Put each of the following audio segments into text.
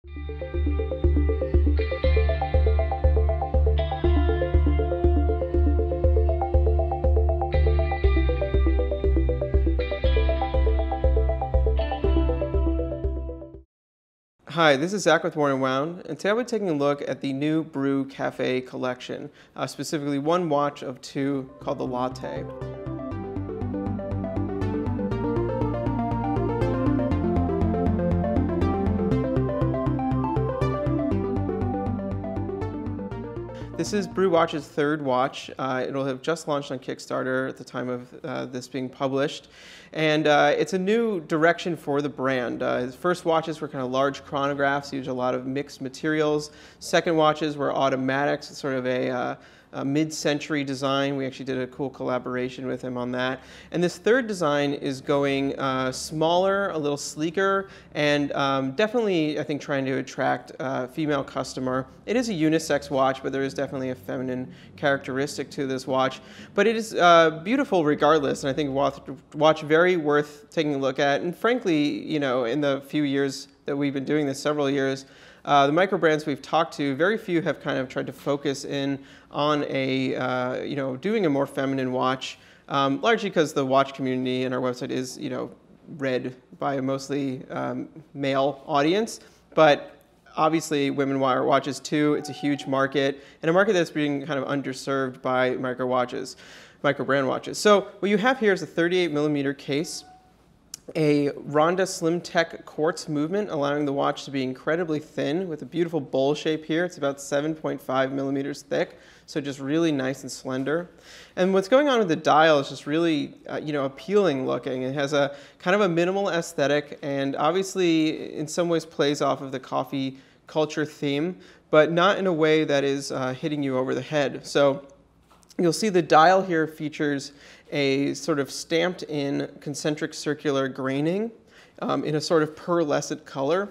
Hi, this is Zach with Worn and Wound, and today we're taking a look at the new Brew Café Collection, specifically one watch of two called the Latte. This is Brew Watches' third watch. It'll have just launched on Kickstarter at the time of this being published. And it's a new direction for the brand. His first watches were kind of large chronographs, used a lot of mixed materials. Second watches were automatics, sort of a mid-century design. We actually did a cool collaboration with him on that. And this third design is going smaller, a little sleeker, and definitely, I think, trying to attract a female customer. It is a unisex watch, but there is definitely a feminine characteristic to this watch. But it is beautiful regardless, and I think watch very worth taking a look at. And frankly, you know, in the few years that we've been doing this, several years, the micro brands we've talked to, very few have kind of tried to focus in on a, doing a more feminine watch, largely because the watch community and our website is, read by a mostly male audience. But obviously, women wear watches too. It's a huge market, and a market that's being kind of underserved by micro brand watches. So what you have here is a 38mm case, a Ronda Slim Tech quartz movement, allowing the watch to be incredibly thin with a beautiful bowl shape here. It's about 7.5mm thick, so just really nice and slender. And what's going on with the dial is just really, appealing looking. It has a kind of a minimal aesthetic, and obviously in some ways plays off of the coffee culture theme, but not in a way that is hitting you over the head. So you'll see the dial here features a sort of stamped in concentric circular graining in a sort of pearlescent color.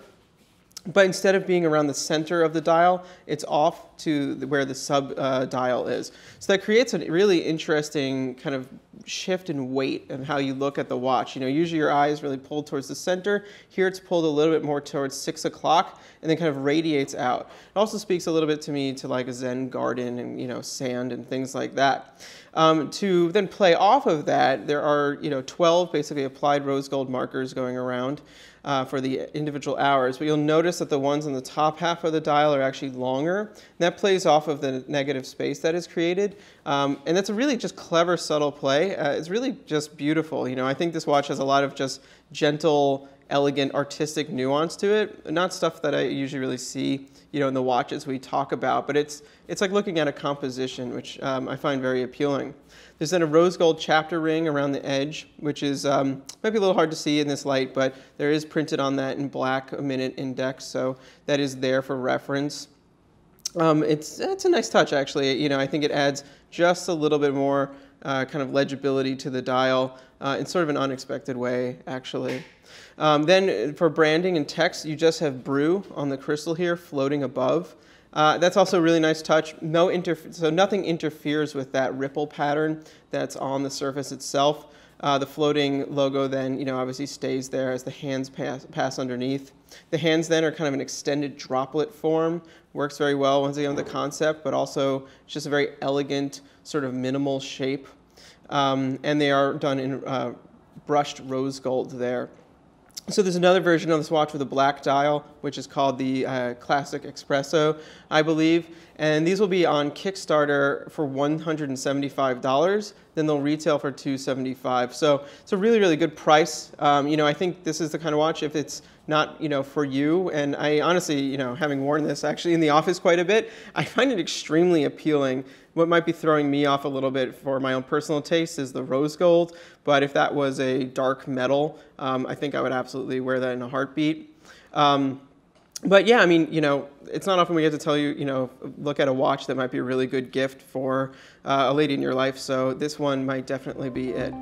But instead of being around the center of the dial, it's off to where the sub dial is. So that creates a really interesting kind of shift in weight and how you look at the watch. Usually your eye is really pulled towards the center. Here it's pulled a little bit more towards 6 o'clock and then kind of radiates out. It also speaks a little bit to me to like a Zen garden and, sand and things like that. To then play off of that, there are 12 basically applied rose gold markers going around for the individual hours, but you'll notice that the ones on the top half of the dial are actually longer, and that plays off of the negative space that is created, and that's a really just clever, subtle play. It's really just beautiful. I think this watch has a lot of just gentle, elegant, artistic nuance to it, not stuff that I usually really see in the watches we talk about, but it's like looking at a composition, which I find very appealing. There's then a rose gold chapter ring around the edge, which is might be a little hard to see in this light, but there is printed on that in black a minute index, so that is there for reference. It's a nice touch, actually. I think it adds just a little bit more kind of legibility to the dial in sort of an unexpected way, actually. Then for branding and text, you just have Brew on the crystal here floating above. That's also a really nice touch. So nothing interferes with that ripple pattern that's on the surface itself. The floating logo then, obviously stays there as the hands pass underneath. The hands then are kind of an extended droplet form. Works very well once again with the concept, but also it's just a very elegant sort of minimal shape. And they are done in brushed rose gold there. So there's another version of this watch with a black dial, which is called the Classic Espresso, I believe. And these will be on Kickstarter for $175. Then they'll retail for $275. So it's a really, really good price. I think this is the kind of watch, if it's not, for you, and I honestly, having worn this actually in the office quite a bit, I find it extremely appealing. What might be throwing me off a little bit for my own personal taste is the rose gold, but if that was a dark metal, I think I would absolutely wear that in a heartbeat. But yeah, it's not often we get to tell you, look at a watch that might be a really good gift for a lady in your life, so this one might definitely be it.